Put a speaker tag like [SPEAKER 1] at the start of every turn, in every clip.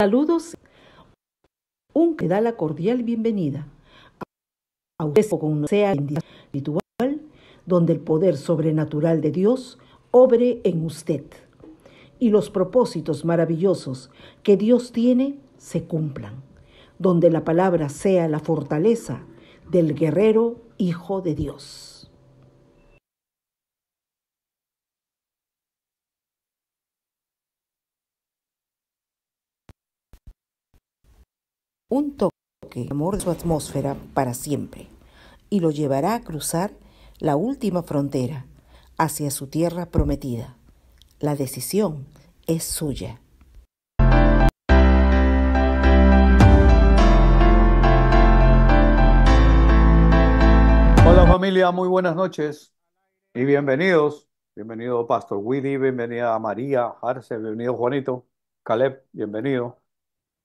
[SPEAKER 1] Saludos, un que da la cordial bienvenida a usted con una sea espiritual donde el poder sobrenatural de Dios obre en usted y los propósitos maravillosos que Dios tiene se cumplan, donde la palabra sea la fortaleza del guerrero Hijo de Dios. Un toque de amor de su atmósfera para siempre y lo llevará a cruzar la última frontera hacia su tierra prometida. La decisión es suya.
[SPEAKER 2] Hola familia, muy buenas noches y bienvenidos. Bienvenido Pastor Willy, bienvenida María, Arce, bienvenido Juanito, Caleb, bienvenido.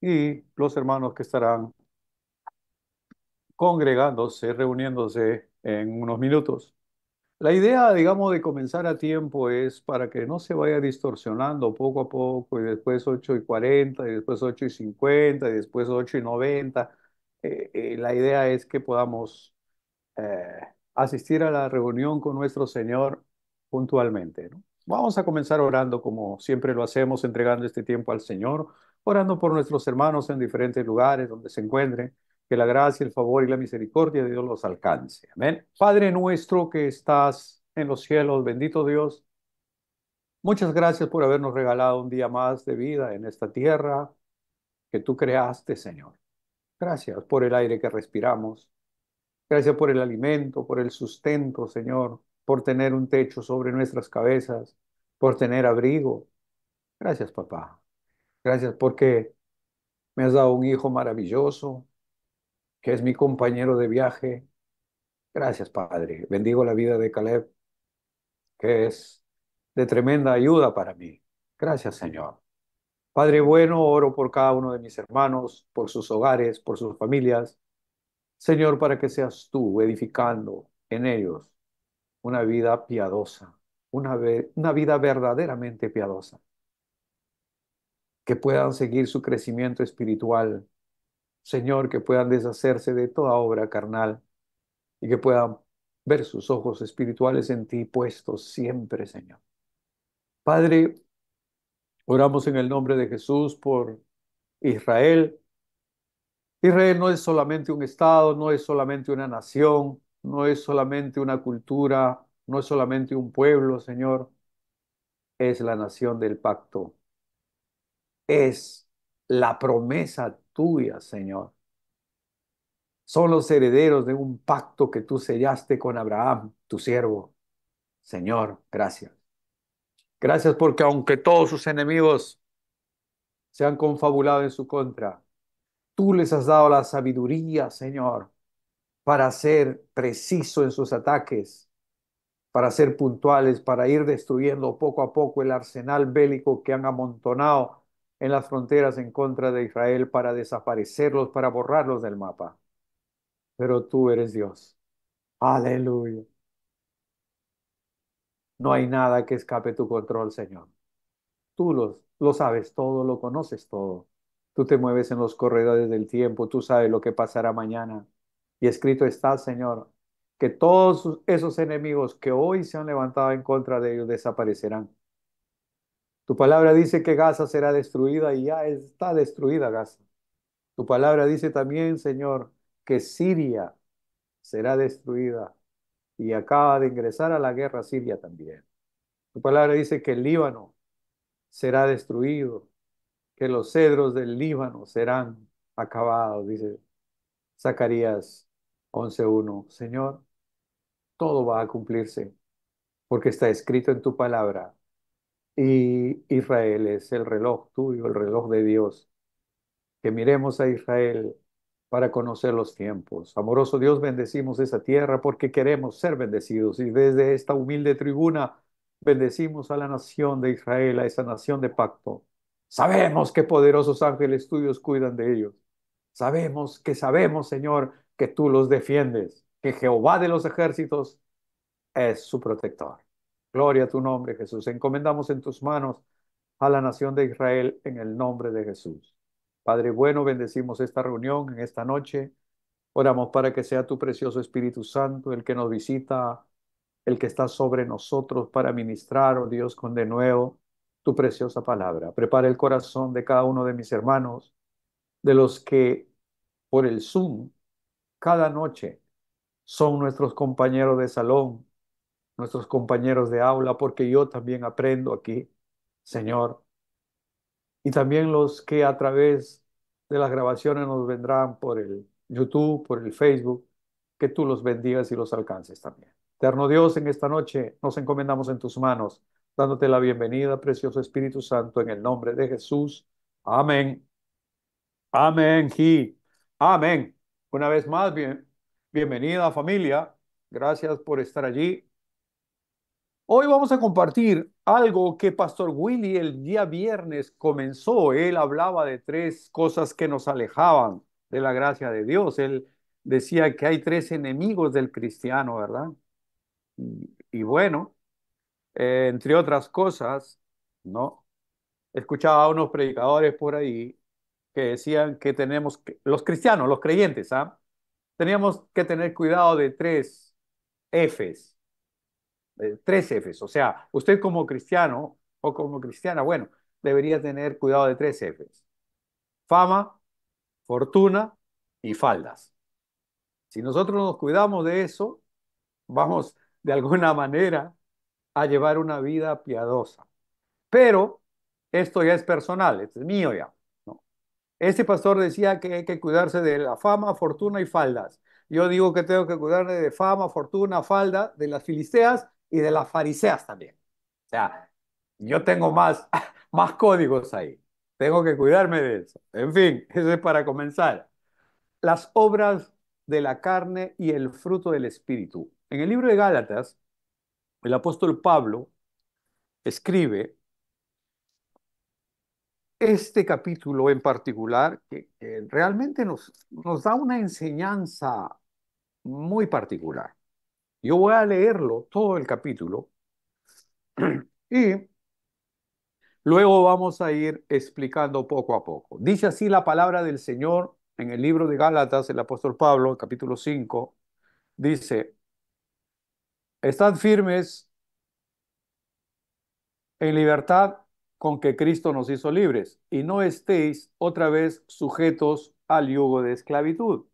[SPEAKER 2] Y los hermanos que estarán congregándose, reuniéndose en unos minutos. La idea, digamos, de comenzar a tiempo es para que no se vaya distorsionando poco a poco y después 8:40 y después 8:50 y después 8:90. La idea es que podamos eh, asistir a la reunión con nuestro Señor puntualmente, ¿no? Vamos a comenzar orando como siempre lo hacemos, entregando este tiempo al Señor, orando por nuestros hermanos en diferentes lugares donde se encuentren, que la gracia, el favor y la misericordia de Dios los alcance. Amén. Padre nuestro que estás en los cielos, bendito Dios, muchas gracias por habernos regalado un día más de vida en esta tierra que tú creaste, Señor. Gracias por el aire que respiramos. Gracias por el alimento, por el sustento, Señor, por tener un techo sobre nuestras cabezas, por tener abrigo. Gracias, papá. Gracias porque me has dado un hijo maravilloso, que es mi compañero de viaje. Gracias, Padre. Bendigo la vida de Caleb, que es de tremenda ayuda para mí. Gracias, Señor. Padre bueno, oro por cada uno de mis hermanos, por sus hogares, por sus familias. Señor, para que seas tú edificando en ellos una vida piadosa, una vida verdaderamente piadosa, que puedan seguir su crecimiento espiritual, Señor, que puedan deshacerse de toda obra carnal y que puedan ver sus ojos espirituales en ti puestos siempre, Señor. Padre, oramos en el nombre de Jesús por Israel. Israel no es solamente un estado, no es solamente una nación, no es solamente una cultura, no es solamente un pueblo, Señor, es la nación del pacto. Es la promesa tuya, Señor. Son los herederos de un pacto que tú sellaste con Abraham, tu siervo. Señor, gracias. Gracias porque aunque todos sus enemigos se han confabulado en su contra, tú les has dado la sabiduría, Señor, para ser preciso en sus ataques, para ser puntuales, para ir destruyendo poco a poco el arsenal bélico que han amontonado en las fronteras en contra de Israel para desaparecerlos, para borrarlos del mapa. Pero tú eres Dios. Aleluya. No hay nada que escape tu control, Señor. Tú lo sabes todo, lo conoces todo. Tú te mueves en los corredores del tiempo, tú sabes lo que pasará mañana. Y escrito está, Señor, que todos esos enemigos que hoy se han levantado en contra de ellos desaparecerán. Tu palabra dice que Gaza será destruida y ya está destruida Gaza. Tu palabra dice también, Señor, que Siria será destruida y acaba de ingresar a la guerra Siria también. Tu palabra dice que el Líbano será destruido, que los cedros del Líbano serán acabados, dice Zacarías 11:1. Señor, todo va a cumplirse porque está escrito en tu palabra y Israel es el reloj tuyo, el reloj de Dios. Que miremos a Israel para conocer los tiempos. Amoroso Dios, bendecimos esa tierra porque queremos ser bendecidos y desde esta humilde tribuna bendecimos a la nación de Israel, a esa nación de pacto. Sabemos que poderosos ángeles tuyos cuidan de ellos. Sabemos, Señor, que tú los defiendes, que Jehová de los ejércitos es su protector. Gloria a tu nombre, Jesús. Encomendamos en tus manos a la nación de Israel en el nombre de Jesús. Padre bueno, bendecimos esta reunión en esta noche. Oramos para que sea tu precioso Espíritu Santo el que nos visita, el que está sobre nosotros para ministrar, oh Dios, con de nuevo tu preciosa palabra. Prepara el corazón de cada uno de mis hermanos, de los que por el Zoom cada noche son nuestros compañeros de salón, nuestros compañeros de aula, porque yo también aprendo aquí, Señor. Y también los que a través de las grabaciones nos vendrán por el YouTube, por el Facebook, que tú los bendigas y los alcances también. Eterno Dios, en esta noche nos encomendamos en tus manos, dándote la bienvenida, precioso Espíritu Santo, en el nombre de Jesús. Amén. Amén. Y amén. Una vez más, bienvenida familia. Gracias por estar allí. Hoy vamos a compartir algo que Pastor Willy el día viernes comenzó. Él hablaba de tres cosas que nos alejaban de la gracia de Dios. Él decía que hay tres enemigos del cristiano, ¿verdad? Y bueno, entre otras cosas, ¿no? Escuchaba a unos predicadores por ahí que decían que tenemos que, los cristianos, los creyentes, ¿ah? Teníamos que tener cuidado de tres Fs. Tres Fs. O sea, usted como cristiano o como cristiana, bueno, debería tener cuidado de tres Fs. Fama, fortuna y faldas. Si nosotros nos cuidamos de eso, vamos de alguna manera a llevar una vida piadosa. Pero esto ya es personal, esto es mío ya, ¿no? Este pastor decía que hay que cuidarse de la fama, fortuna y faldas. Yo digo que tengo que cuidarme de fama, fortuna, falda, de las filisteas y de las fariseas también. O sea, yo tengo más, más códigos ahí. Tengo que cuidarme de eso. En fin, eso es para comenzar. Las obras de la carne y el fruto del espíritu. En el libro de Gálatas, el apóstol Pablo escribe este capítulo en particular que realmente nos da una enseñanza muy particular. Yo voy a leerlo, todo el capítulo, y luego vamos a ir explicando poco a poco. Dice así la palabra del Señor en el libro de Gálatas, el apóstol Pablo, capítulo 5, dice, estad firmes en libertad con que Cristo nos hizo libres, y no estéis otra vez sujetos al yugo de esclavitud.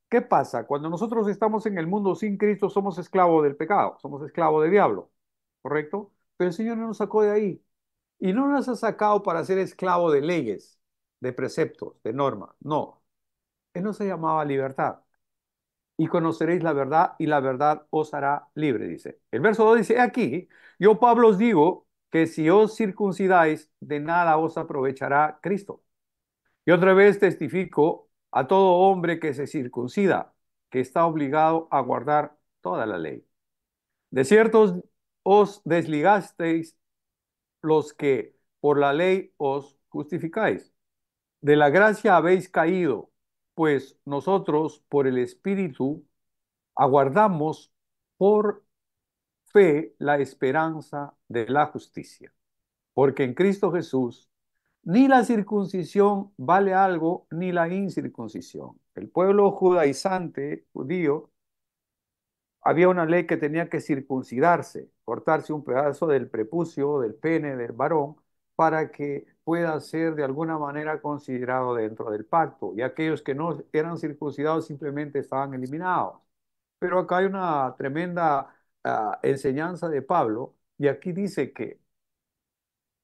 [SPEAKER 2] ¿Qué pasa? Cuando nosotros estamos en el mundo sin Cristo, somos esclavos del pecado, somos esclavos del diablo, ¿correcto? Pero el Señor no nos sacó de ahí. Y no nos ha sacado para ser esclavo de leyes, de preceptos, de normas. No. Él nos ha llamado a libertad. Y conoceréis la verdad y la verdad os hará libre, dice. El verso 2 dice, aquí, yo Pablo os digo que si os circuncidáis, de nada os aprovechará Cristo. Y otra vez testifico a todo hombre que se circuncida, que está obligado a guardar toda la ley. De cierto os desligasteis los que por la ley os justificáis. De la gracia habéis caído, pues nosotros por el Espíritu aguardamos por fe la esperanza de la justicia. Porque en Cristo Jesús ni la circuncisión vale algo, ni la incircuncisión. El pueblo judaizante, judío, había una ley que tenía que circuncidarse, cortarse un pedazo del prepucio, del pene del varón, para que pueda ser de alguna manera considerado dentro del pacto. Y aquellos que no eran circuncidados simplemente estaban eliminados. Pero acá hay una tremenda enseñanza de Pablo, y aquí dice que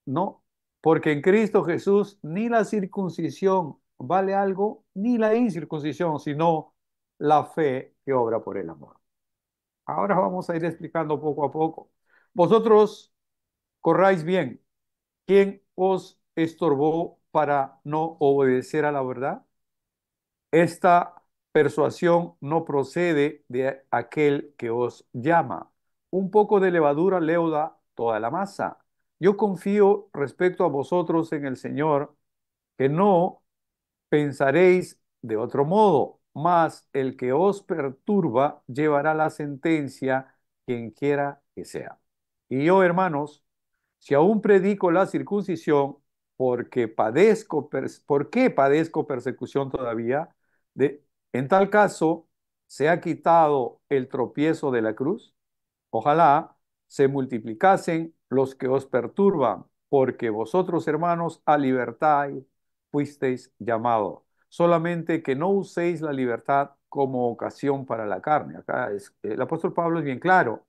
[SPEAKER 2] no, porque en Cristo Jesús ni la circuncisión vale algo, ni la incircuncisión, sino la fe que obra por el amor. Ahora vamos a ir explicando poco a poco. Vosotros corráis bien. ¿Quién os estorbó para no obedecer a la verdad? Esta persuasión no procede de aquel que os llama. Un poco de levadura leuda toda la masa. Yo confío respecto a vosotros en el Señor, que no pensaréis de otro modo, mas el que os perturba llevará la sentencia, quien quiera que sea. Y yo, hermanos, si aún predico la circuncisión, porque ¿por qué padezco persecución todavía? En tal caso, ¿se ha quitado el tropiezo de la cruz? Ojalá se multiplicasen los que os perturban, porque vosotros, hermanos, a libertad fuisteis llamados. Solamente que no uséis la libertad como ocasión para la carne. Acá el apóstol Pablo es bien claro.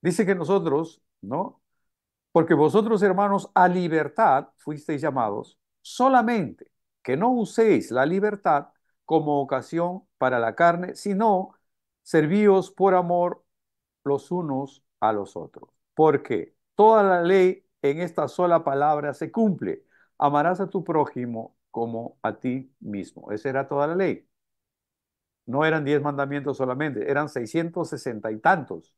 [SPEAKER 2] Dice que nosotros, ¿no? Porque vosotros, hermanos, a libertad fuisteis llamados, solamente que no uséis la libertad como ocasión para la carne, sino servíos por amor los unos a los otros. Porque toda la ley en esta sola palabra se cumple. Amarás a tu prójimo como a ti mismo. Esa era toda la ley. No eran 10 mandamientos solamente, eran 660 y tantos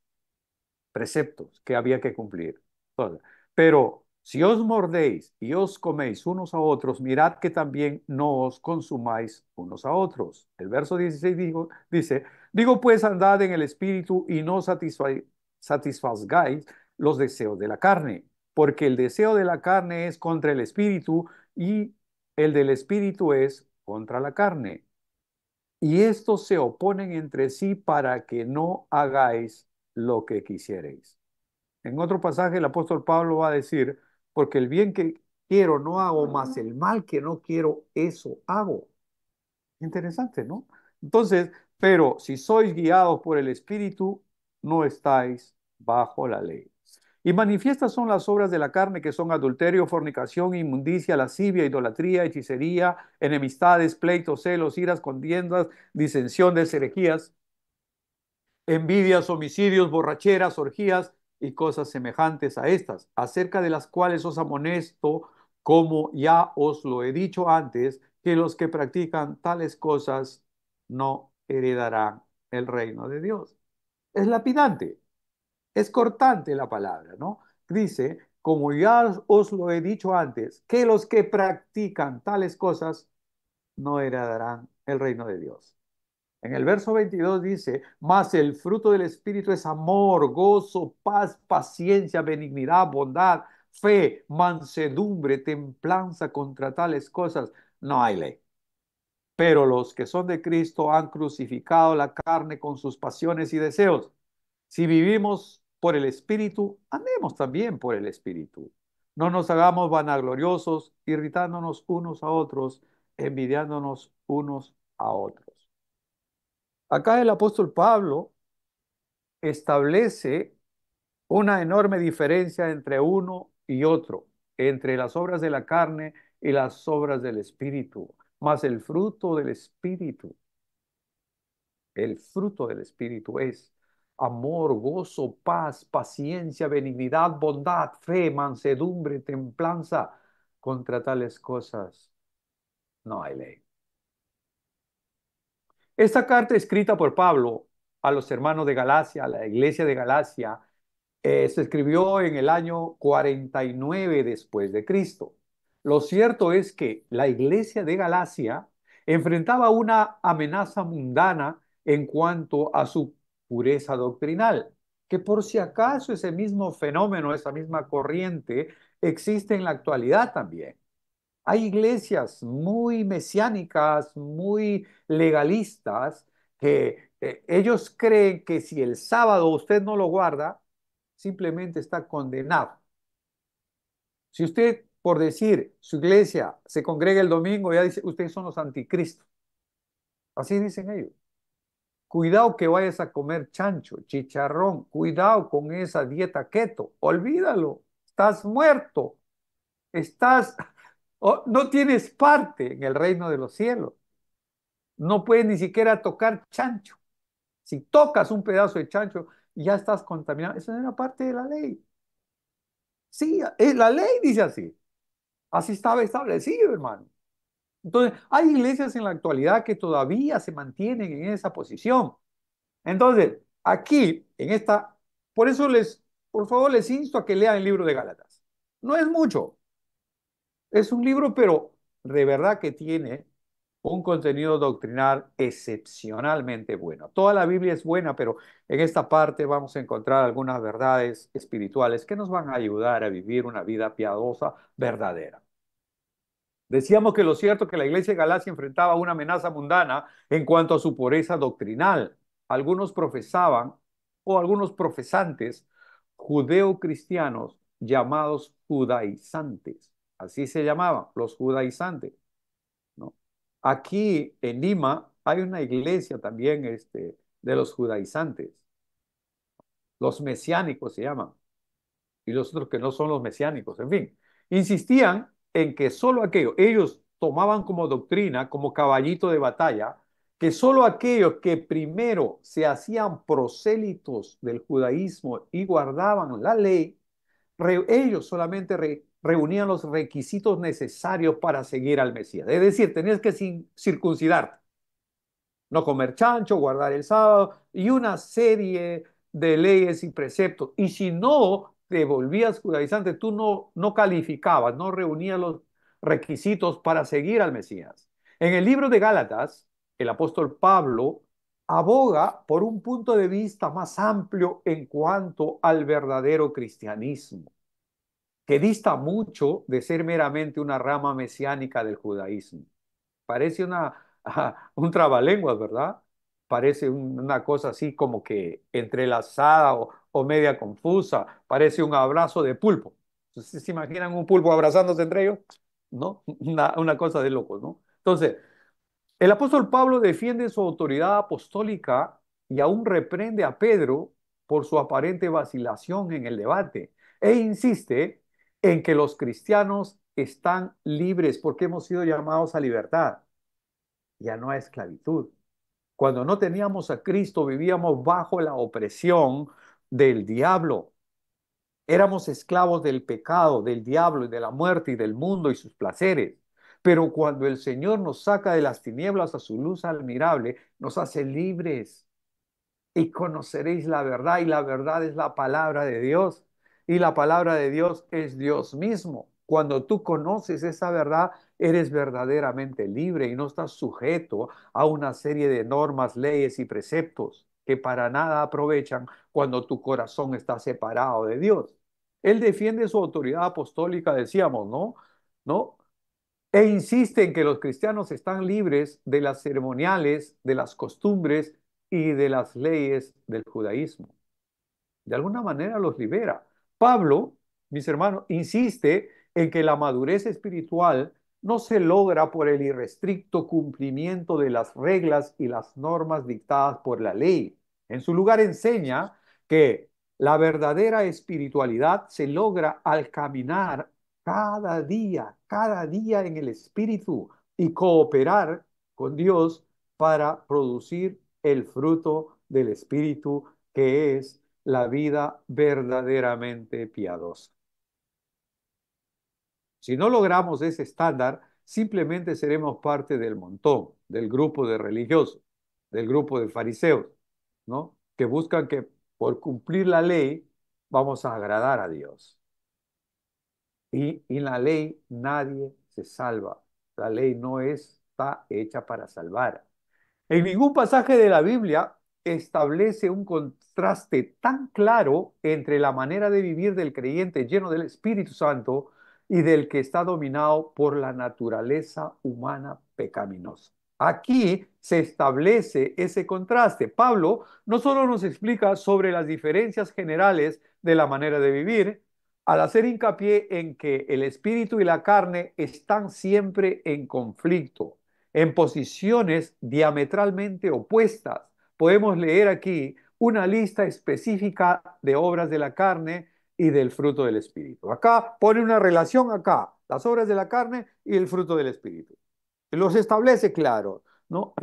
[SPEAKER 2] preceptos que había que cumplir. Entonces, pero si os mordéis y os coméis unos a otros, mirad que también no os consumáis unos a otros. El verso 16 dice, digo pues andad en el espíritu y no satisfagáis los deseos de la carne, porque el deseo de la carne es contra el espíritu y el del espíritu es contra la carne. Y estos se oponen entre sí para que no hagáis lo que quisierais. En otro pasaje el apóstol Pablo va a decir, porque el bien que quiero no hago, más el mal que no quiero, eso hago. Interesante, ¿no? Entonces, pero si sois guiados por el Espíritu, no estáis bajo la ley. Y manifiestas son las obras de la carne, que son adulterio, fornicación, inmundicia, lascivia, idolatría, hechicería, enemistades, pleitos, celos, iras, contiendas, disensiones, herejías, envidias, homicidios, borracheras, orgías y cosas semejantes a estas, acerca de las cuales os amonesto, como ya os lo he dicho antes, que los que practican tales cosas no heredarán el reino de Dios. Es lapidante, es cortante la palabra, ¿no? Dice, como ya os lo he dicho antes, que los que practican tales cosas no heredarán el reino de Dios. En el verso 22 dice, mas el fruto del Espíritu es amor, gozo, paz, paciencia, benignidad, bondad, fe, mansedumbre, templanza. Contra tales cosas no hay ley. Pero los que son de Cristo han crucificado la carne con sus pasiones y deseos. Si vivimos por el Espíritu, andemos también por el Espíritu. No nos hagamos vanagloriosos, irritándonos unos a otros, envidiándonos unos a otros. Acá el apóstol Pablo establece una enorme diferencia entre uno y otro, entre las obras de la carne y las obras del Espíritu, más el fruto del Espíritu es amor, gozo, paz, paciencia, benignidad, bondad, fe, mansedumbre, templanza. Contra tales cosas no hay ley. Esta carta escrita por Pablo a los hermanos de Galacia, a la iglesia de Galacia, se escribió en el año 49 después de Cristo. Lo cierto es que la iglesia de Galacia enfrentaba una amenaza mundana en cuanto a su pureza doctrinal, que por si acaso ese mismo fenómeno, esa misma corriente, existe en la actualidad también. Hay iglesias muy mesiánicas, muy legalistas, que ellos creen que si el sábado usted no lo guarda, simplemente está condenado. Si usted, por decir, su iglesia se congrega el domingo, ya dice, ustedes son los anticristos. Así dicen ellos. Cuidado que vayas a comer chancho, chicharrón, cuidado con esa dieta keto, olvídalo, estás muerto, estás, no tienes parte en el reino de los cielos. No puedes ni siquiera tocar chancho. Si tocas un pedazo de chancho, ya estás contaminado. Eso era parte de la ley. Sí, la ley dice así. Así estaba establecido, hermano. Entonces, hay iglesias en la actualidad que todavía se mantienen en esa posición. Entonces, aquí, por eso por favor, les insto a que lean el libro de Gálatas. No es mucho, es un libro, pero de verdad que tiene un contenido doctrinal excepcionalmente bueno. Toda la Biblia es buena, pero en esta parte vamos a encontrar algunas verdades espirituales que nos van a ayudar a vivir una vida piadosa verdadera. Decíamos que lo cierto es que la iglesia de Galacia enfrentaba una amenaza mundana en cuanto a su pureza doctrinal. Algunos profesaban, o algunos profesantes, judeo-cristianos llamados judaizantes. Así se llamaban, los judaizantes, ¿no? Aquí en Lima hay una iglesia también de los judaizantes. Los mesiánicos se llaman, y los otros que no son los mesiánicos, en fin, insistían en que solo aquellos, ellos tomaban como doctrina, como caballito de batalla, que solo aquellos que primero se hacían prosélitos del judaísmo y guardaban la ley, ellos solamente reunían los requisitos necesarios para seguir al Mesías. Es decir, tenías que circuncidarte, no comer chancho, guardar el sábado y una serie de leyes y preceptos. Y si no te volvías judaizante, tú no calificabas, no reunías los requisitos para seguir al Mesías. En el libro de Gálatas, el apóstol Pablo aboga por un punto de vista más amplio en cuanto al verdadero cristianismo, que dista mucho de ser meramente una rama mesiánica del judaísmo. Parece un trabalenguas, ¿verdad? Parece una cosa así como que entrelazada o media confusa. Parece un abrazo de pulpo. ¿Ustedes se imaginan un pulpo abrazándose entre ellos? ¿No? Una cosa de locos, ¿no? Entonces, el apóstol Pablo defiende su autoridad apostólica y aún reprende a Pedro por su aparente vacilación en el debate e insiste en que los cristianos están libres porque hemos sido llamados a libertad, ya no a esclavitud. Cuando no teníamos a Cristo, vivíamos bajo la opresión del diablo. Éramos esclavos del pecado, del diablo y de la muerte y del mundo y sus placeres. Pero cuando el Señor nos saca de las tinieblas a su luz admirable, nos hace libres y conoceréis la verdad, y la verdad es la palabra de Dios, y la palabra de Dios es Dios mismo. Cuando tú conoces esa verdad, eres verdaderamente libre y no estás sujeto a una serie de normas, leyes y preceptos que para nada aprovechan cuando tu corazón está separado de Dios. Él defiende su autoridad apostólica, decíamos, ¿no? ¿No? E insiste en que los cristianos están libres de las ceremoniales, de las costumbres y de las leyes del judaísmo. De alguna manera los libera. Pablo, mis hermanos, insiste en que la madurez espiritual no se logra por el irrestricto cumplimiento de las reglas y las normas dictadas por la ley. En su lugar enseña que la verdadera espiritualidad se logra al caminar cada día en el Espíritu y cooperar con Dios para producir el fruto del Espíritu, que es la vida verdaderamente piadosa. Si no logramos ese estándar, simplemente seremos parte del montón, del grupo de religiosos, del grupo de fariseos, ¿no? Que buscan que por cumplir la ley vamos a agradar a Dios. Y en la ley nadie se salva. La ley no está hecha para salvar. En ningún pasaje de la Biblia establece un contraste tan claro entre la manera de vivir del creyente lleno del Espíritu Santo y del que está dominado por la naturaleza humana pecaminosa. Aquí se establece ese contraste. Pablo no solo nos explica sobre las diferencias generales de la manera de vivir, al hacer hincapié en que el espíritu y la carne están siempre en conflicto, en posiciones diametralmente opuestas. Podemos leer aquí una lista específica de obras de la carne y del fruto del espíritu. Acá pone una relación acá, las obras de la carne y el fruto del espíritu. Los establece claro, ¿no?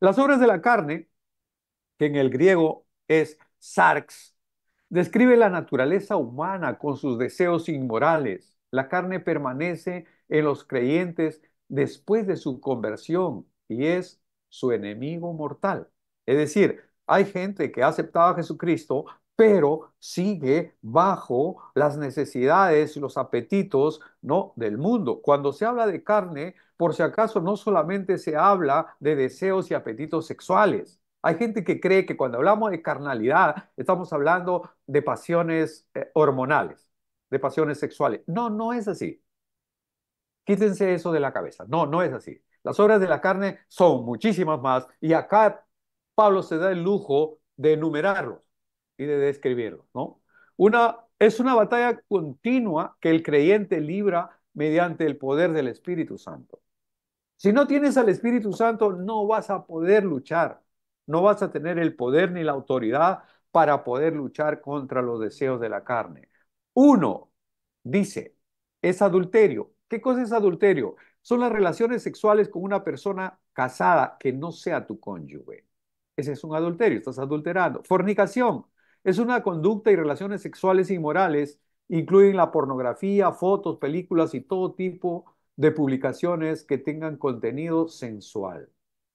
[SPEAKER 2] Las obras de la carne, que en el griego es sarx, describe la naturaleza humana con sus deseos inmorales. La carne permanece en los creyentes después de su conversión y es su enemigo mortal. Es decir, hay gente que ha aceptado a Jesucristo, pero sigue bajo las necesidades y los apetitos, ¿no?, del mundo. Cuando se habla de carne, por si acaso, no solamente se habla de deseos y apetitos sexuales. Hay gente que cree que cuando hablamos de carnalidad estamos hablando de pasiones hormonales, de pasiones sexuales. No, no es así. Quítense eso de la cabeza. No, no es así. Las obras de la carne son muchísimas más y acá Pablo se da el lujo de enumerarlos y de describirlos, ¿no? Es una batalla continua que el creyente libra mediante el poder del Espíritu Santo. Si no tienes al Espíritu Santo, no vas a poder luchar, no vas a tener el poder ni la autoridad para poder luchar contra los deseos de la carne. Uno, dice, es adulterio. ¿Qué cosa es adulterio? Son las relaciones sexuales con una persona casada que no sea tu cónyuge. Ese es un adulterio, estás adulterando. Fornicación es una conducta y relaciones sexuales inmorales, incluyen la pornografía, fotos, películas y todo tipo de publicaciones que tengan contenido sensual.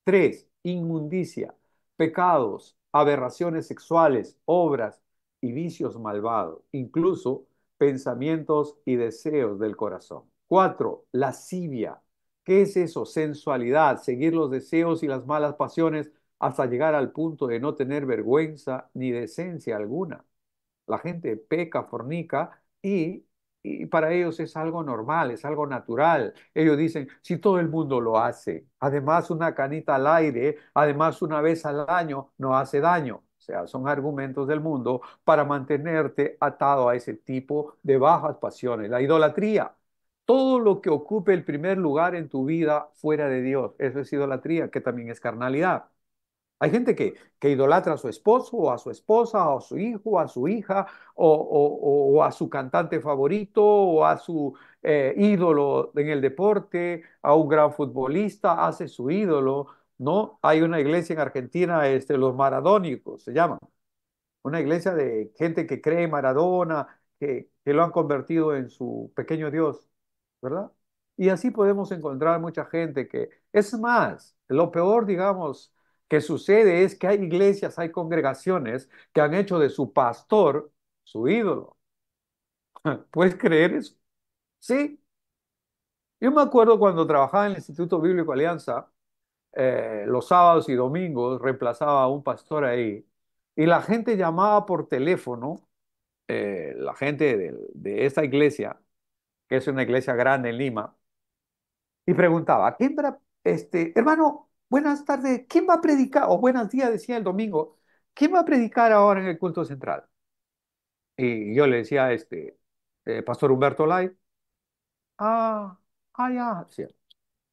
[SPEAKER 2] Tres, inmundicia, pecados, aberraciones sexuales, obras y vicios malvados, incluso pensamientos y deseos del corazón. Cuatro, lascivia. ¿Qué es eso? Sensualidad, seguir los deseos y las malas pasiones hasta llegar al punto de no tener vergüenza ni decencia alguna. La gente peca, fornica y para ellos es algo normal, es algo natural. Ellos dicen, si todo el mundo lo hace, además una canita al aire, además una vez al año, no hace daño. O sea, son argumentos del mundo para mantenerte atado a ese tipo de bajas pasiones. La idolatría, todo lo que ocupe el primer lugar en tu vida fuera de Dios, eso es idolatría, que también es carnalidad. Hay gente que idolatra a su esposo o a su esposa o a su hijo o a su hija o a su cantante favorito o a su ídolo en el deporte, a un gran futbolista, hace su ídolo, ¿no? Hay una iglesia en Argentina, los maradónicos se llaman, una iglesia de gente que cree en Maradona, que lo han convertido en su pequeño Dios, ¿verdad? Y así podemos encontrar mucha gente que, es más, lo peor, digamos, que sucede es que hay iglesias, hay congregaciones que han hecho de su pastor su ídolo. ¿Puedes creer eso? Sí. Yo me acuerdo cuando trabajaba en el Instituto Bíblico Alianza, los sábados y domingos reemplazaba a un pastor ahí, y la gente llamaba por teléfono, la gente de esta iglesia, que es una iglesia grande en Lima, y preguntaba, hermano, buenas tardes, ¿quién va a predicar? O buenos días, decía el domingo, ¿quién va a predicar ahora en el culto central? Y yo le decía, Pastor Humberto Lai, ah, ya, sí.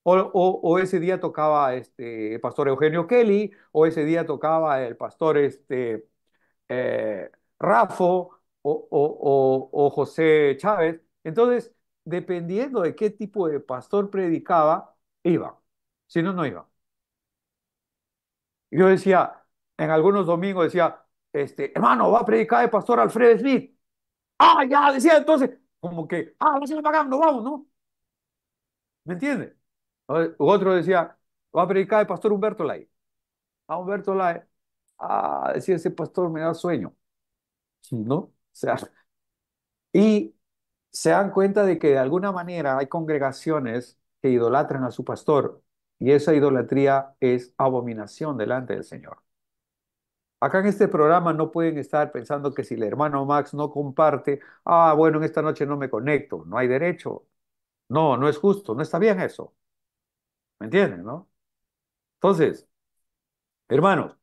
[SPEAKER 2] O ese día tocaba el pastor Eugenio Kelly, o ese día tocaba el pastor eh, Rafo o José Chávez. Entonces, dependiendo de qué tipo de pastor predicaba, iba. Si no, no iba. Yo decía, en algunos domingos decía, hermano, va a predicar el pastor Alfred Smith. Ah, ya, decía entonces, como que, la semana pagando, vamos, ¿no? ¿Me entiendes? Otro decía, va a predicar el pastor Humberto Lai. Humberto Lai, decía ese pastor me da sueño, ¿no? O sea, y se dan cuenta de que de alguna manera hay congregaciones que idolatran a su pastor y esa idolatría es abominación delante del Señor. Acá en este programa no pueden estar pensando que si el hermano Max no comparte, bueno, en esta noche no me conecto, no hay derecho. No, no es justo, no está bien eso. ¿Me entienden, no? Entonces, hermanos,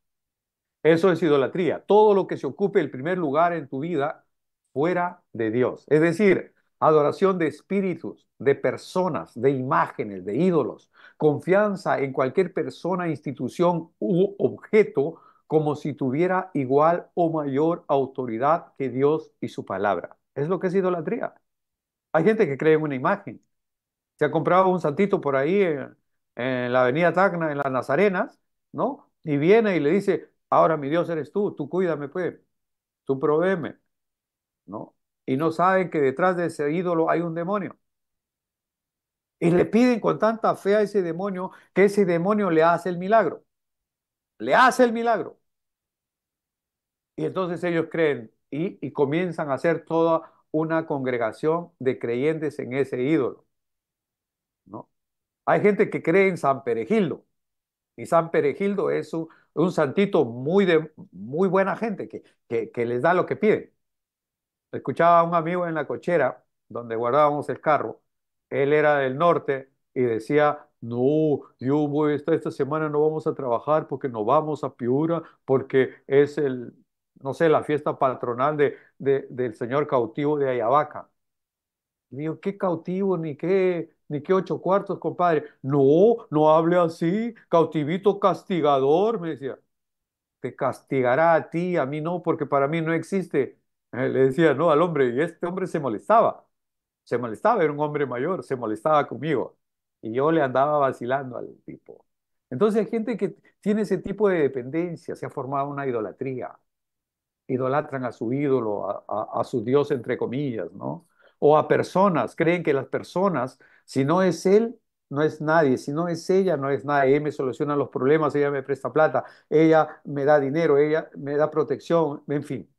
[SPEAKER 2] eso es idolatría. Todo lo que se ocupe el primer lugar en tu vida fuera de Dios. Es decir, adoración de espíritus, de personas, de imágenes, de ídolos. Confianza en cualquier persona, institución u objeto como si tuviera igual o mayor autoridad que Dios y su palabra. Es lo que es idolatría. Hay gente que cree en una imagen. Se ha comprado un santito por ahí en la avenida Tacna, en las Nazarenas, ¿no? Y viene y le dice, ahora mi Dios eres tú cuídame, pues, tú provéeme, ¿no? Y no saben que detrás de ese ídolo hay un demonio. Y le piden con tanta fe a ese demonio que ese demonio le hace el milagro. Le hace el milagro. Y entonces ellos creen y comienzan a hacer toda una congregación de creyentes en ese ídolo, ¿no? Hay gente que cree en San Peregildo. Y San Peregildo es un santito muy buena gente que les da lo que piden. Escuchaba a un amigo en la cochera donde guardábamos el carro Él era del norte y decía, no, yo voy, esta semana no vamos a trabajar porque no vamos a Piura, porque es no sé, la fiesta patronal del señor cautivo de Ayabaca. Le digo, ¿qué cautivo? Ni qué 8 cuartos, compadre. No, no hable así, cautivito castigador, me decía. Te castigará a ti, a mí no, porque para mí no existe. Le decía, no, al hombre, y este hombre se molestaba, era un hombre mayor, se molestaba conmigo. Y yo le andaba vacilando al tipo. Entonces hay gente que tiene ese tipo de dependencia, se ha formado una idolatría, idolatran a su ídolo, a su Dios, entre comillas, ¿no? O a personas, creen que las personas, si no es él, no es nadie, si no es ella, no es nadie. Ella me soluciona los problemas, ella me presta plata, ella me da dinero, ella me da protección, en fin,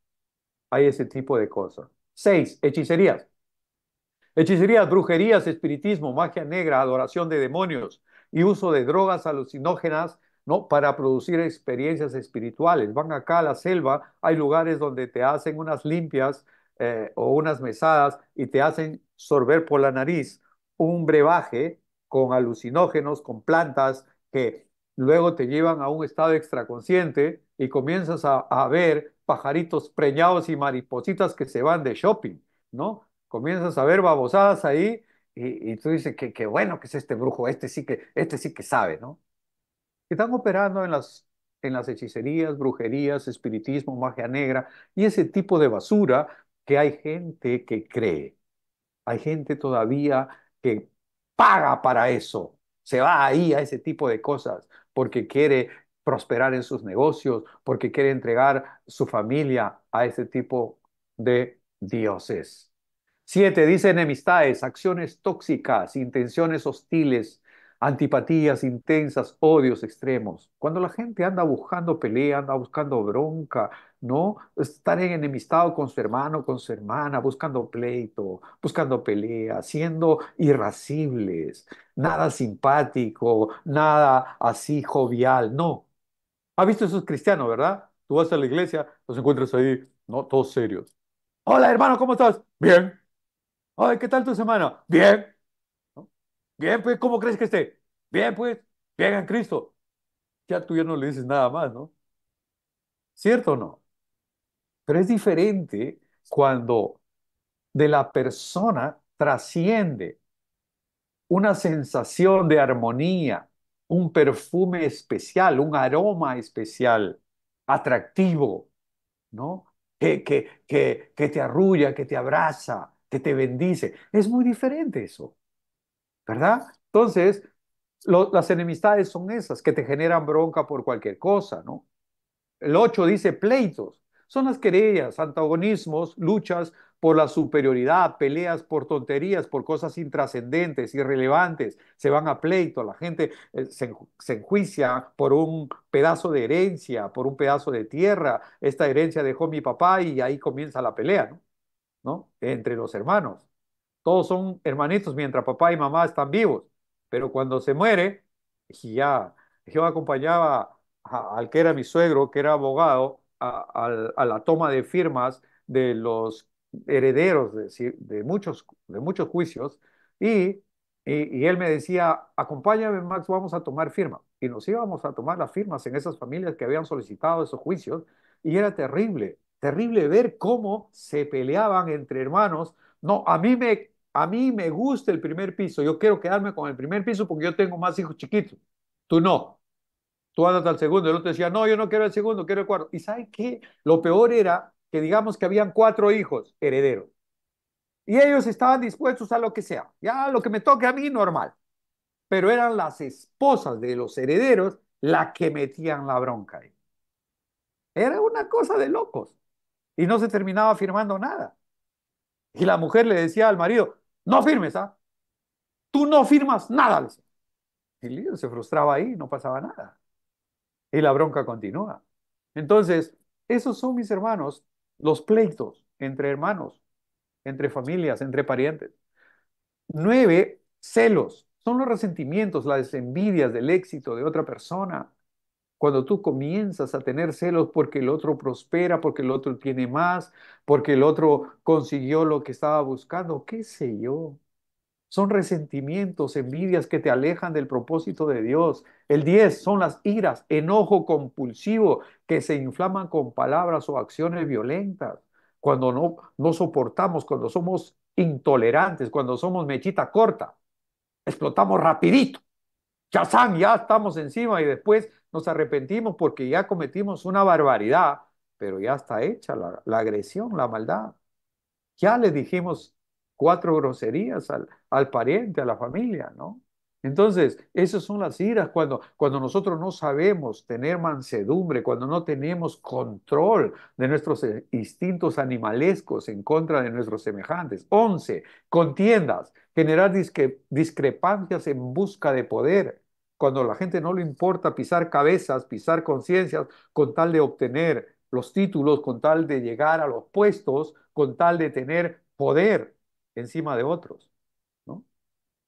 [SPEAKER 2] hay ese tipo de cosas. 6, hechicerías. Hechicerías, brujerías, espiritismo, magia negra, adoración de demonios y uso de drogas alucinógenas, ¿no? Para producir experiencias espirituales. Van acá a la selva, hay lugares donde te hacen unas limpias o unas mesadas y te hacen sorber por la nariz un brebaje con alucinógenos, con plantas que luego te llevan a un estado extraconsciente y comienzas a ver pajaritos preñados y maripositas que se van de shopping, ¿no? Comienzas a ver babosadas ahí y tú dices que bueno que es este brujo, este sí que sabe, ¿no? Que están operando en las hechicerías, brujerías, espiritismo, magia negra y ese tipo de basura que hay gente que cree. Hay gente todavía que paga para eso, se va ahí a ese tipo de cosas porque quiere prosperar en sus negocios, porque quiere entregar su familia a ese tipo de dioses. 7, dice enemistades, acciones tóxicas, intenciones hostiles, antipatías intensas, odios extremos. Cuando la gente anda buscando pelea, anda buscando bronca, ¿no? Estar en enemistado con su hermano, con su hermana, buscando pleito, buscando pelea, siendo irascibles, nada simpático, nada así jovial, no. ¿Ha visto esos cristianos, verdad? Tú vas a la iglesia, los encuentras ahí, no, todos serios. Hola, hermano, ¿cómo estás? Bien. Ay, ¿qué tal tu semana? Bien. ¿No? Bien, pues, ¿cómo crees que esté? Bien, pues, bien en Cristo. Ya tú ya no le dices nada más, ¿no? ¿Cierto o no? Pero es diferente cuando de la persona trasciende una sensación de armonía, un perfume especial, un aroma especial, atractivo, ¿no? Que te arrulla, que te abraza, que te bendice. Es muy diferente eso, ¿verdad? Entonces, las enemistades son esas, que te generan bronca por cualquier cosa, ¿no? El 8 dice pleitos. Son las querellas, antagonismos, luchas por la superioridad, peleas por tonterías, por cosas intrascendentes, irrelevantes. Se van a pleito, la gente se enjuicia por un pedazo de herencia, por un pedazo de tierra. Esta herencia dejó mi papá y ahí comienza la pelea, ¿no? ¿No? Entre los hermanos. Todos son hermanitos mientras papá y mamá están vivos, pero cuando se muere, y ya, yo acompañaba al que era mi suegro, que era abogado, a la toma de firmas de los herederos de muchos juicios, y él me decía, acompáñame, Max, vamos a tomar firma. Y nos íbamos a tomar las firmas en esas familias que habían solicitado esos juicios, y era terrible, terrible ver cómo se peleaban entre hermanos. No, a mí me gusta el primer piso. Yo quiero quedarme con el primer piso porque yo tengo más hijos chiquitos. Tú no. Tú andas al segundo. El otro decía, no, yo no quiero el segundo, quiero el cuarto. ¿Y sabes qué? Lo peor era que digamos que habían 4 hijos herederos. Y ellos estaban dispuestos a lo que sea. Ya lo que me toque a mí, normal. Pero eran las esposas de los herederos las que metían la bronca ahí. Era una cosa de locos. Y no se terminaba firmando nada. Y la mujer le decía al marido, no firmes, ¿ah? Tú no firmas nada. Le decía. Y el líder se frustraba ahí, no pasaba nada. Y la bronca continúa. Entonces, esos son mis hermanos, los pleitos entre hermanos, entre familias, entre parientes. 9, celos. Son los resentimientos, las envidias del éxito de otra persona. Cuando tú comienzas a tener celos porque el otro prospera, porque el otro tiene más, porque el otro consiguió lo que estaba buscando, qué sé yo. Son resentimientos, envidias que te alejan del propósito de Dios. El 10 son las iras, enojo compulsivo que se inflaman con palabras o acciones violentas. Cuando no soportamos, cuando somos intolerantes, cuando somos mechita corta, explotamos rapidito. Ya estamos encima y después nos arrepentimos porque ya cometimos una barbaridad, pero ya está hecha la agresión, la maldad. Ya le dijimos cuatro groserías al pariente, a la familia, ¿no? Entonces, esas son las iras cuando nosotros no sabemos tener mansedumbre, cuando no tenemos control de nuestros instintos animalescos en contra de nuestros semejantes. 11, contiendas, generar discrepancias en busca de poder. Cuando a la gente no le importa pisar cabezas, pisar conciencias, con tal de obtener los títulos, con tal de llegar a los puestos, con tal de tener poder encima de otros, ¿no?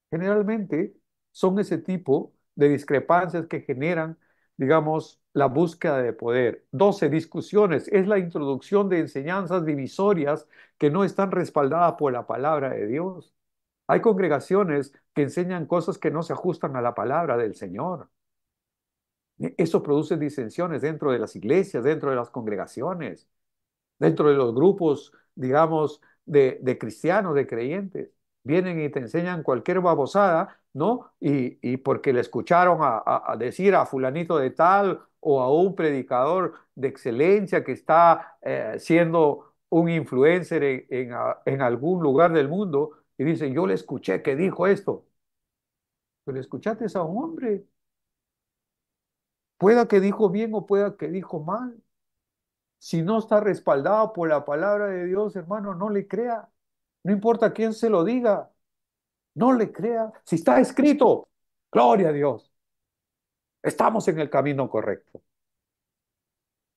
[SPEAKER 2] Generalmente son ese tipo de discrepancias que generan, digamos, la búsqueda de poder. 12 discusiones. Es la introducción de enseñanzas divisorias que no están respaldadas por la palabra de Dios. Hay congregaciones que enseñan cosas que no se ajustan a la palabra del Señor. Eso produce disensiones dentro de las iglesias, dentro de las congregaciones, dentro de los grupos, digamos, de cristianos, de creyentes. Vienen y te enseñan cualquier babosada, ¿no? Y porque le escucharon a decir a fulanito de tal o a un predicador de excelencia que está siendo un influencer en algún lugar del mundo y dicen, yo le escuché que dijo esto. Pero le escuchaste a un hombre. Pueda que dijo bien o pueda que dijo mal. Si no está respaldado por la palabra de Dios, hermano, no le crea. No importa quién se lo diga, no le crea. Si está escrito, gloria a Dios, estamos en el camino correcto.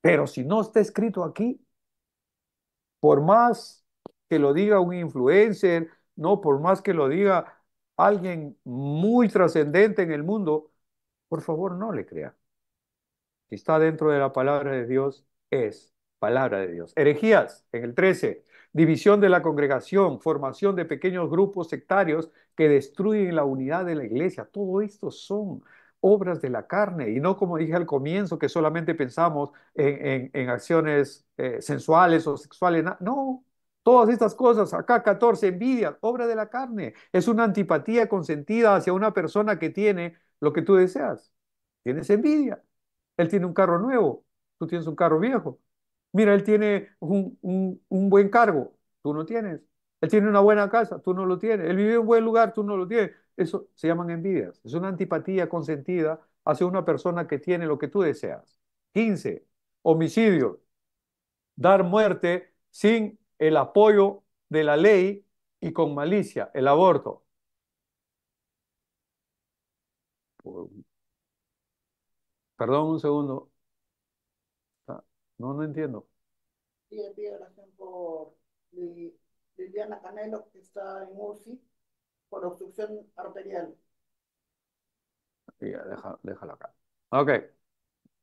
[SPEAKER 2] Pero si no está escrito aquí, por más que lo diga un influencer, no, por más que lo diga alguien muy trascendente en el mundo, por favor, no le crea. Si está dentro de la palabra de Dios, es palabra de Dios. Herejías, en el 13, división de la congregación, formación de pequeños grupos sectarios que destruyen la unidad de la iglesia. Todo esto son obras de la carne y no como dije al comienzo que solamente pensamos en acciones sensuales o sexuales. No, todas estas cosas, acá 14, envidia, obra de la carne. Es una antipatía consentida hacia una persona que tiene lo que tú deseas. Tienes envidia. Él tiene un carro nuevo, tú tienes un carro viejo. Mira, él tiene un buen cargo, tú no tienes. Él tiene una buena casa, tú no lo tienes. Él vive en un buen lugar, tú no lo tienes. Eso se llaman envidias. Es una antipatía consentida hacia una persona que tiene lo que tú deseas. 15, homicidio, dar muerte sin el apoyo de la ley y con malicia, el aborto. Perdón un segundo. Ah, no, no entiendo.
[SPEAKER 3] Sí, envío oración por Liliana Canelo, que está en UCI, por obstrucción arterial.
[SPEAKER 2] Ya, déjalo acá. Ok.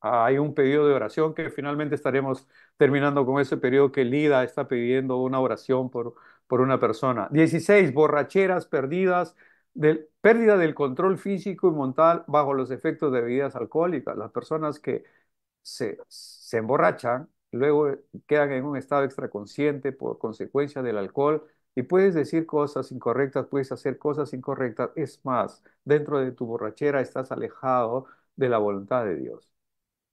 [SPEAKER 2] Hay un pedido de oración que finalmente estaremos terminando con ese periodo que Lida está pidiendo una oración por una persona. 16, borracheras perdidas, pérdida del control físico y mental bajo los efectos de bebidas alcohólicas. Las personas que se emborrachan, luego quedan en un estado extraconsciente por consecuencia del alcohol y puedes decir cosas incorrectas, puedes hacer cosas incorrectas. Es más, dentro de tu borrachera estás alejado de la voluntad de Dios.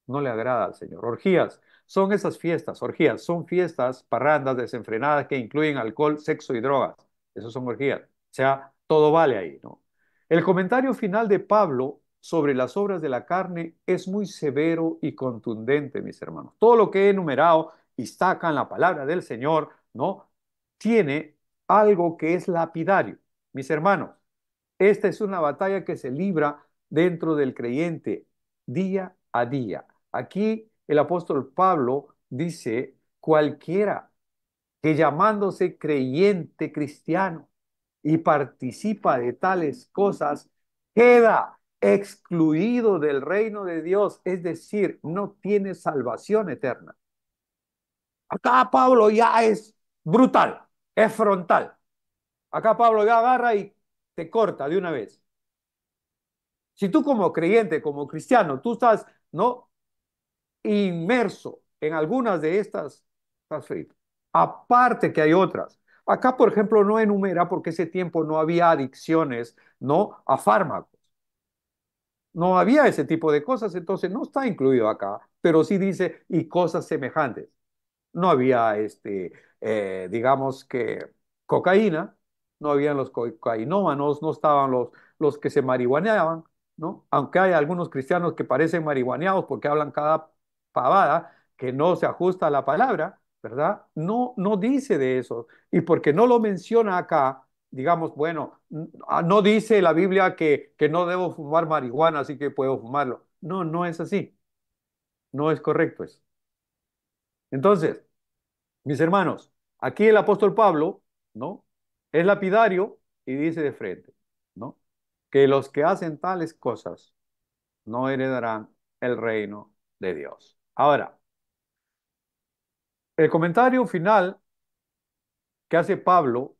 [SPEAKER 2] No le agrada al Señor. Orgías son esas fiestas, orgías son fiestas, parrandas desenfrenadas que incluyen alcohol, sexo y drogas. Esas son orgías. O sea, todo vale ahí, ¿no? El comentario final de Pablo sobre las obras de la carne es muy severo y contundente, mis hermanos. Todo lo que he enumerado y está acá en la palabra del Señor, ¿no? Tiene algo que es lapidario. Mis hermanos, esta es una batalla que se libra dentro del creyente día a día. Aquí el apóstol Pablo dice, cualquiera que llamándose creyente cristiano y participa de tales cosas, queda excluido del reino de Dios, es decir, no tiene salvación eterna. Acá Pablo ya es brutal, es frontal. Acá Pablo ya agarra y te corta de una vez. Si tú como creyente, como cristiano, tú estás, ¿no?, inmerso en algunas de estas, estás frito. Aparte que hay otras. Acá, por ejemplo, no enumera porque ese tiempo no había adicciones, ¿no?, a fármacos. No había ese tipo de cosas, entonces no está incluido acá, pero sí dice y cosas semejantes. No había, digamos que cocaína, no habían los cocainómanos, no estaban los que se marihuaneaban, ¿no? Aunque hay algunos cristianos que parecen marihuaneados porque hablan cada pavada que no se ajusta a la palabra, ¿verdad? No, no dice de eso. Y porque no lo menciona acá, digamos, bueno, no dice la Biblia que no debo fumar marihuana, así que puedo fumarlo. No, no es así. No es correcto eso. Entonces, mis hermanos, aquí el apóstol Pablo, ¿no?, es lapidario y dice de frente, ¿no?, que los que hacen tales cosas no heredarán el reino de Dios. Ahora, el comentario final que hace Pablo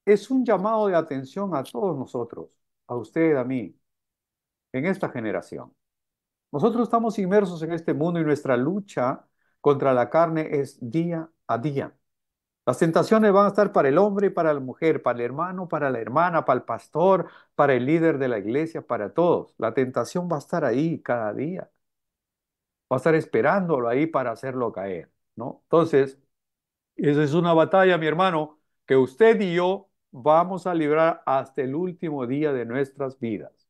[SPEAKER 2] es un llamado de atención a todos nosotros, a usted, a mí, en esta generación. Nosotros estamos inmersos en este mundo y nuestra lucha contra la carne es día a día. Las tentaciones van a estar para el hombre y para la mujer, para el hermano, para la hermana, para el pastor, para el líder de la iglesia, para todos. La tentación va a estar ahí cada día. Va a estar esperándolo ahí para hacerlo caer, ¿no? Entonces, esa es una batalla, mi hermano, que usted y yo vamos a librar hasta el último día de nuestras vidas,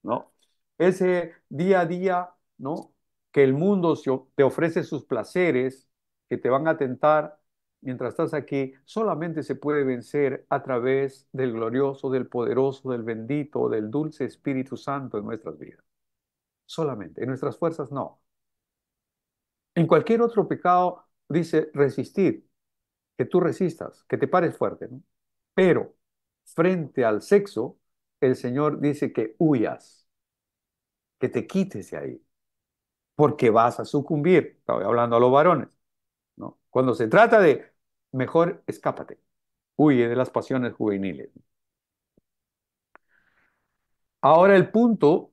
[SPEAKER 2] ¿no? Ese día a día, ¿no?, que el mundo te ofrece sus placeres, que te van a tentar mientras estás aquí, solamente se puede vencer a través del glorioso, del poderoso, del bendito, del dulce Espíritu Santo en nuestras vidas. Solamente, en nuestras fuerzas no. En cualquier otro pecado dice resistir, que tú resistas, que te pares fuerte, ¿no? Pero frente al sexo, el Señor dice que huyas, que te quites de ahí, porque vas a sucumbir. Estoy hablando a los varones, ¿no? Cuando se trata de, mejor escápate, huye de las pasiones juveniles. Ahora el punto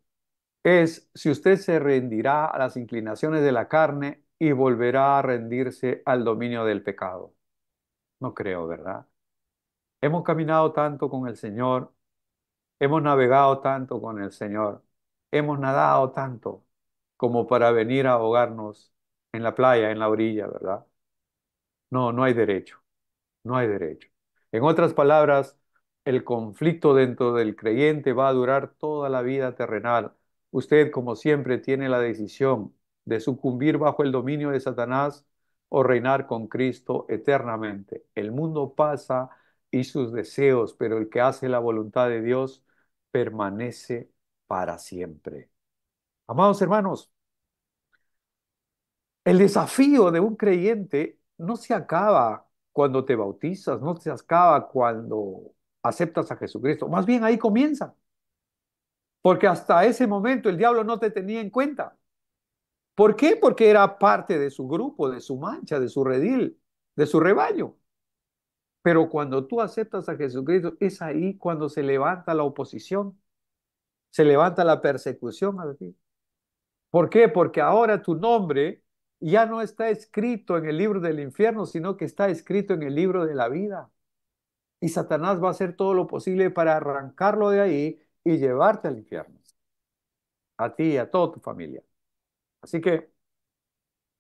[SPEAKER 2] es si usted se rendirá a las inclinaciones de la carne y volverá a rendirse al dominio del pecado. No creo, ¿verdad? Hemos caminado tanto con el Señor. Hemos navegado tanto con el Señor, hemos nadado tanto como para venir a ahogarnos en la playa, en la orilla, ¿verdad? No, no hay derecho, no hay derecho. En otras palabras, el conflicto dentro del creyente va a durar toda la vida terrenal. Usted, como siempre, tiene la decisión de sucumbir bajo el dominio de Satanás o reinar con Cristo eternamente. El mundo pasa y sus deseos, pero el que hace la voluntad de Dios permanece para siempre. Amados hermanos, el desafío de un creyente no se acaba cuando te bautizas, no se acaba cuando aceptas a Jesucristo. Más bien ahí comienza, porque hasta ese momento el diablo no te tenía en cuenta. ¿Por qué? Porque era parte de su grupo, de su mancha, de su redil, de su rebaño. Pero cuando tú aceptas a Jesucristo, es ahí cuando se levanta la oposición, se levanta la persecución a ti. ¿Por qué? Porque ahora tu nombre ya no está escrito en el libro del infierno, sino que está escrito en el libro de la vida. Y Satanás va a hacer todo lo posible para arrancarlo de ahí y llevarte al infierno, a ti y a toda tu familia. Así que,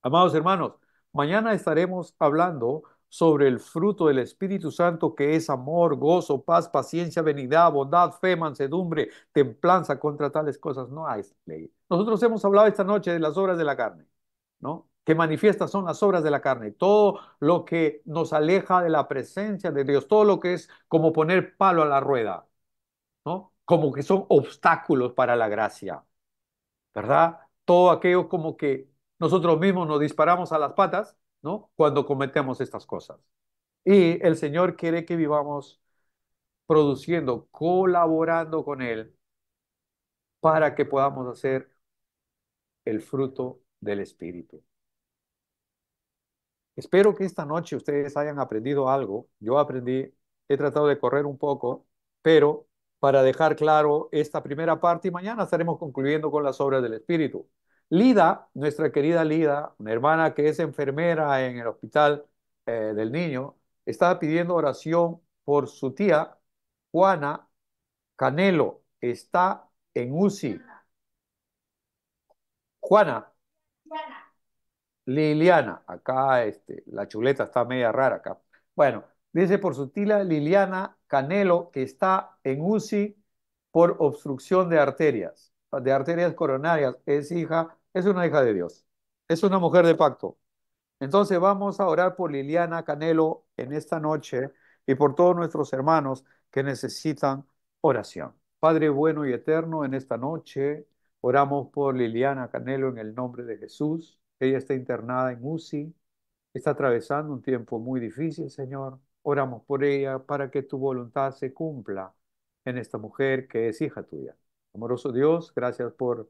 [SPEAKER 2] amados hermanos, mañana estaremos hablando sobre el fruto del Espíritu Santo, que es amor, gozo, paz, paciencia, benignidad, bondad, fe, mansedumbre, templanza. Contra tales cosas no hay ley. Nosotros hemos hablado esta noche de las obras de la carne, ¿no? Que manifiestas son las obras de la carne, todo lo que nos aleja de la presencia de Dios, todo lo que es como poner palo a la rueda, ¿no? Como que son obstáculos para la gracia, ¿verdad? Todo aquello como que nosotros mismos nos disparamos a las patas, ¿no?, cuando cometemos estas cosas. Y el Señor quiere que vivamos produciendo, colaborando con Él para que podamos hacer el fruto del Espíritu. Espero que esta noche ustedes hayan aprendido algo. Yo aprendí, he tratado de correr un poco, pero para dejar claro esta primera parte y mañana estaremos concluyendo con las obras del Espíritu. Lida, nuestra querida Lida, una hermana que es enfermera en el hospital del niño, estaba pidiendo oración por su tía Juana Canelo. Está en UCI. Juana, Liliana, acá la chuleta está media rara acá. Bueno, dice por su tía Liliana Canelo que está en UCI por obstrucción de arterias coronarias. Es una hija de Dios, es una mujer de pacto. Entonces vamos a orar por Liliana Canelo en esta noche y por todos nuestros hermanos que necesitan oración. Padre bueno y eterno, en esta noche oramos por Liliana Canelo en el nombre de Jesús. Ella está internada en UCI, está atravesando un tiempo muy difícil, Señor. Oramos por ella para que tu voluntad se cumpla en esta mujer que es hija tuya. Amoroso Dios, gracias por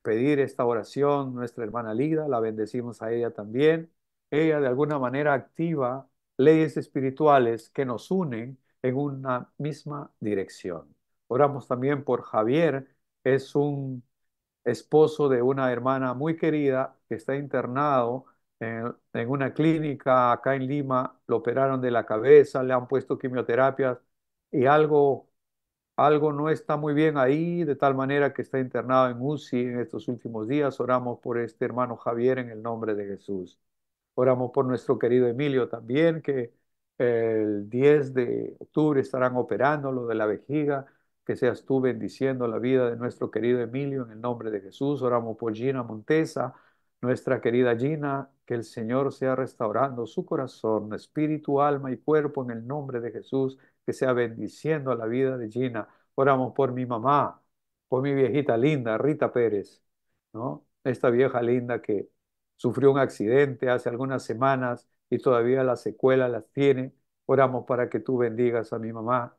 [SPEAKER 2] pedir esta oración, nuestra hermana Lida, la bendecimos a ella también. Ella de alguna manera activa leyes espirituales que nos unen en una misma dirección. Oramos también por Javier, es un esposo de una hermana muy querida que está internado en una clínica acá en Lima, lo operaron de la cabeza, le han puesto quimioterapias y algo no está muy bien ahí, de tal manera que está internado en UCI en estos últimos días. Oramos por este hermano Javier en el nombre de Jesús. Oramos por nuestro querido Emilio también, que el 10 de octubre estarán operando lo de la vejiga. Que seas tú bendiciendo la vida de nuestro querido Emilio en el nombre de Jesús. Oramos por Gina Montesa, nuestra querida Gina, que el Señor sea restaurando su corazón, espíritu, alma y cuerpo en el nombre de Jesús, que sea bendiciendo la vida de Gina. Oramos por mi mamá, por mi viejita linda, Rita Pérez, ¿no? Esta vieja linda que sufrió un accidente hace algunas semanas y todavía las secuelas las tiene. Oramos para que tú bendigas a mi mamá.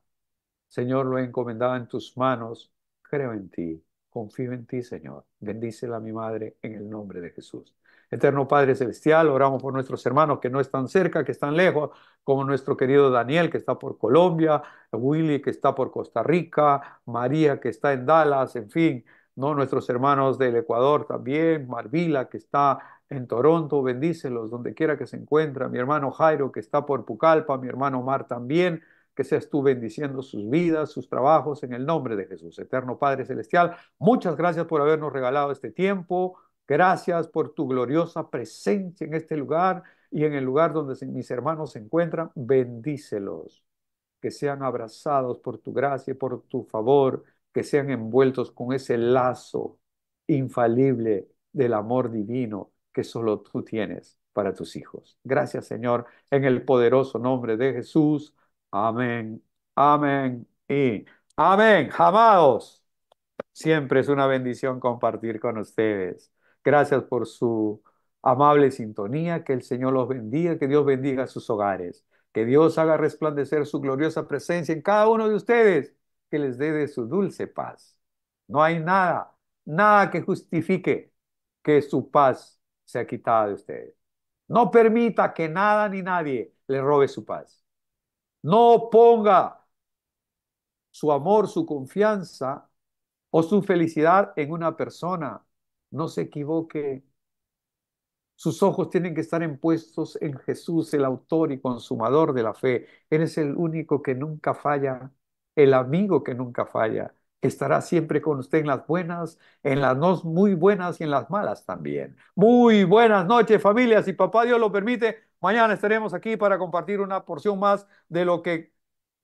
[SPEAKER 2] Señor, lo he encomendado en tus manos. Creo en ti, confío en ti, Señor. Bendícela a mi madre en el nombre de Jesús. Eterno Padre Celestial, oramos por nuestros hermanos que no están cerca, que están lejos, como nuestro querido Daniel que está por Colombia, Willy que está por Costa Rica, María que está en Dallas, en fin, ¿no? Nuestros hermanos del Ecuador también, Marvila que está en Toronto, bendícelos donde quiera que se encuentre, mi hermano Jairo que está por Pucallpa, mi hermano Mar también, que seas tú bendiciendo sus vidas, sus trabajos, en el nombre de Jesús. Eterno Padre Celestial, muchas gracias por habernos regalado este tiempo. Gracias por tu gloriosa presencia en este lugar y en el lugar donde mis hermanos se encuentran. Bendícelos, que sean abrazados por tu gracia y por tu favor, que sean envueltos con ese lazo infalible del amor divino que solo tú tienes para tus hijos. Gracias, Señor, en el poderoso nombre de Jesús. Amén, amén y amén. Amados, siempre es una bendición compartir con ustedes. Gracias por su amable sintonía. Que el Señor los bendiga, que Dios bendiga sus hogares. Que Dios haga resplandecer su gloriosa presencia en cada uno de ustedes. Que les dé de su dulce paz. No hay nada, nada que justifique que su paz sea quitada de ustedes. No permita que nada ni nadie le robe su paz. No ponga su amor, su confianza o su felicidad en una persona. No se equivoque. Sus ojos tienen que estar puestos en Jesús, el autor y consumador de la fe. Él es el único que nunca falla, el amigo que nunca falla. Estará siempre con usted en las buenas, en las no muy buenas y en las malas también. Muy buenas noches, familias. Si papá Dios lo permite, mañana estaremos aquí para compartir una porción más de lo que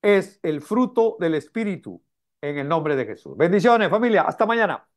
[SPEAKER 2] es el fruto del Espíritu en el nombre de Jesús. Bendiciones, familia. Hasta mañana.